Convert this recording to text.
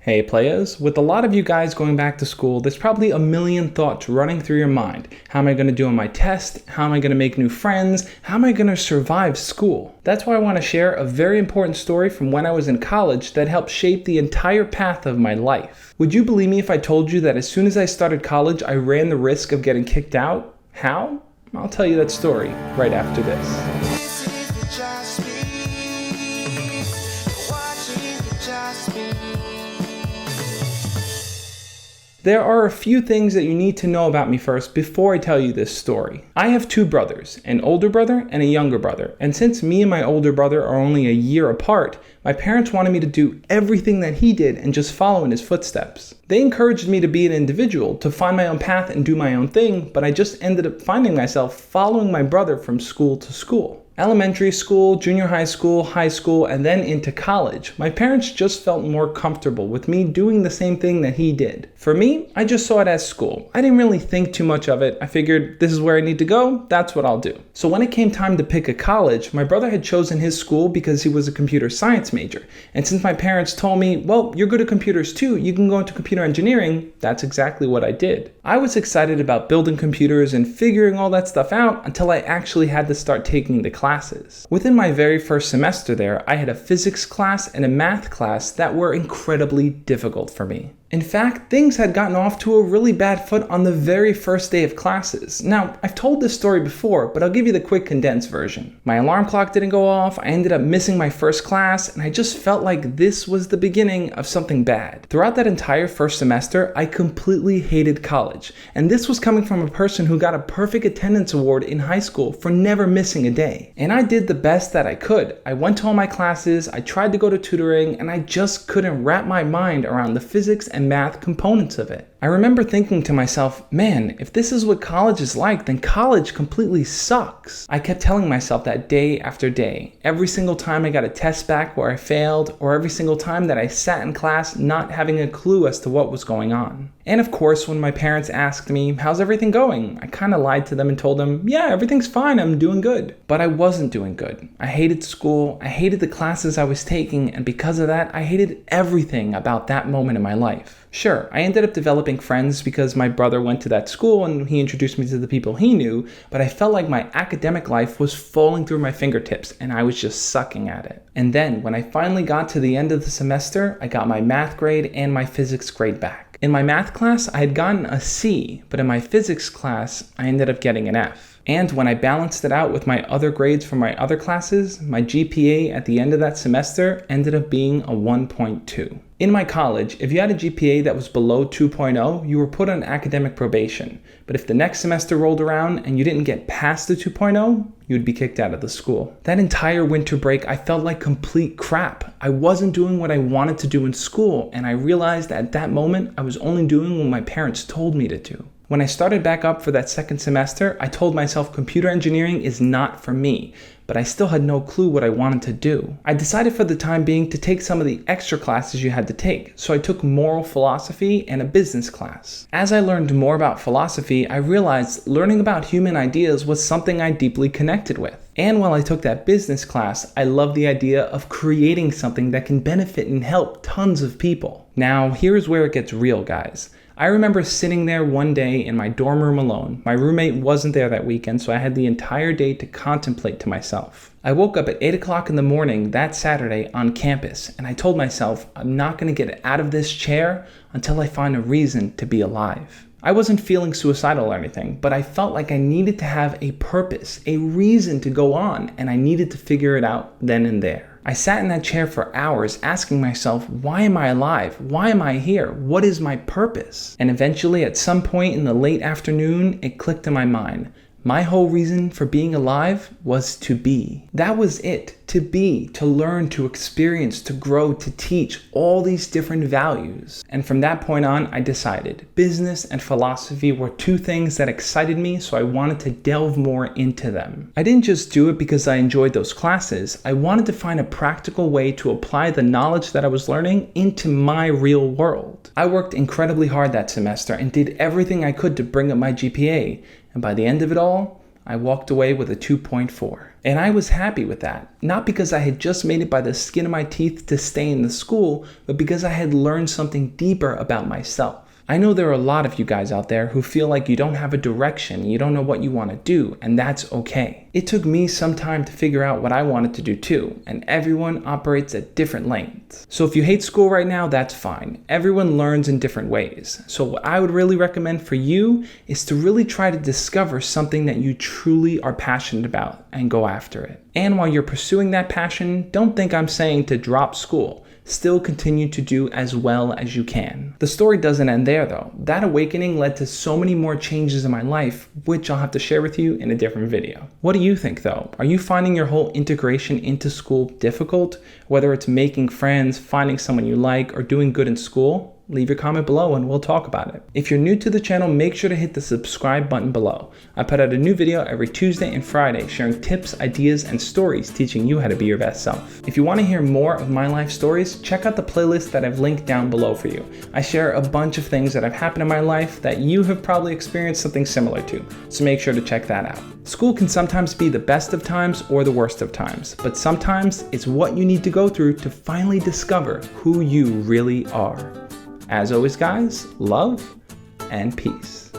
Hey players, with a lot of you guys going back to school, there's probably a million thoughts running through your mind. How am I going to do on my test? How am I going to make new friends? How am I going to survive school? That's why I want to share a very important story from when I was in college that helped shape the entire path of my life. Would you believe me if I told you that as soon as I started college, I ran the risk of getting kicked out? How? I'll tell you that story right after this. There are a few things that you need to know about me first before I tell you this story. I have two brothers, an older brother and a younger brother, and since me and my older brother are only a year apart, my parents wanted me to do everything that he did and just follow in his footsteps. They encouraged me to be an individual, to find my own path and do my own thing, but I just ended up finding myself following my brother from school to school. Elementary school, junior high school, and then into college. My parents just felt more comfortable with me doing the same thing that he did. For me, I just saw it as school. I didn't really think too much of it. I figured this is where I need to go, that's what I'll do. So when it came time to pick a college, my brother had chosen his school because he was a computer science major. And since my parents told me, well, you're good at computers too, you can go into computer engineering, that's exactly what I did. I was excited about building computers and figuring all that stuff out until I actually had to start taking the classes. Within my very first semester there, I had a physics class and a math class that were incredibly difficult for me. In fact, things had gotten off to a really bad foot on the very first day of classes. Now, I've told this story before, but I'll give you the quick condensed version. My alarm clock didn't go off, I ended up missing my first class, and I just felt like this was the beginning of something bad. Throughout that entire first semester, I completely hated college, and this was coming from a person who got a perfect attendance award in high school for never missing a day. And I did the best that I could. I went to all my classes, I tried to go to tutoring, and I just couldn't wrap my mind around the physics and math components of it. I remember thinking to myself, man, if this is what college is like, then college completely sucks. I kept telling myself that day after day. Every single time I got a test back where I failed, or every single time that I sat in class not having a clue as to what was going on. And of course, when my parents asked me, how's everything going? I kind of lied to them and told them, yeah, everything's fine, I'm doing good. But I wasn't doing good. I hated school, I hated the classes I was taking, and because of that, I hated everything about that moment in my life. Sure, I ended up developing friends because my brother went to that school and he introduced me to the people he knew, but I felt like my academic life was falling through my fingertips and I was just sucking at it. And then when I finally got to the end of the semester, I got my math grade and my physics grade back. In my math class, I had gotten a C, but in my physics class, I ended up getting an F. And when I balanced it out with my other grades from my other classes, my GPA at the end of that semester ended up being a 1.2. In my college, if you had a GPA that was below 2.0, you were put on academic probation. But if the next semester rolled around and you didn't get past the 2.0, you'd be kicked out of the school. That entire winter break, I felt like complete crap. I wasn't doing what I wanted to do in school, and I realized at that moment I was only doing what my parents told me to do. When I started back up for that second semester, I told myself computer engineering is not for me, but I still had no clue what I wanted to do. I decided for the time being to take some of the extra classes you had to take, so I took moral philosophy and a business class. As I learned more about philosophy, I realized learning about human ideas was something I deeply connected with. And while I took that business class, I loved the idea of creating something that can benefit and help tons of people. Now, here's where it gets real, guys. I remember sitting there one day in my dorm room alone. My roommate wasn't there that weekend, so I had the entire day to contemplate to myself. I woke up at 8 o'clock in the morning that Saturday on campus, and I told myself, I'm not going to get out of this chair until I find a reason to be alive. I wasn't feeling suicidal or anything, but I felt like I needed to have a purpose, a reason to go on, and I needed to figure it out then and there. I sat in that chair for hours asking myself, why am I alive? Why am I here? What is my purpose? And eventually, at some point in the late afternoon, it clicked in my mind. My whole reason for being alive was to be. That was it. To be, to learn, to experience, to grow, to teach, all these different values. And from that point on, I decided business and philosophy were two things that excited me, so I wanted to delve more into them. I didn't just do it because I enjoyed those classes. I wanted to find a practical way to apply the knowledge that I was learning into my real world. I worked incredibly hard that semester and did everything I could to bring up my GPA. And by the end of it all, I walked away with a 2.4. And I was happy with that, not because I had just made it by the skin of my teeth to stay in the school, but because I had learned something deeper about myself. I know there are a lot of you guys out there who feel like you don't have a direction, you don't know what you want to do, and that's okay. It took me some time to figure out what I wanted to do too, and everyone operates at different lanes. So if you hate school right now, that's fine. Everyone learns in different ways. So what I would really recommend for you is to really try to discover something that you truly are passionate about and go after it. And while you're pursuing that passion, don't think I'm saying to drop school. Still continue to do as well as you can. The story doesn't end there though. That awakening led to so many more changes in my life, which I'll have to share with you in a different video. What do you think though? Are you finding your whole integration into school difficult? Whether it's making friends, finding someone you like, or doing good in school? Leave your comment below and we'll talk about it. If you're new to the channel, make sure to hit the subscribe button below. I put out a new video every Tuesday and Friday sharing tips, ideas, and stories teaching you how to be your best self. If you want to hear more of my life stories, check out the playlist that I've linked down below for you. I share a bunch of things that have happened in my life that you have probably experienced something similar to, so make sure to check that out. School can sometimes be the best of times or the worst of times, but sometimes it's what you need to go through to finally discover who you really are. As always, guys, love and peace.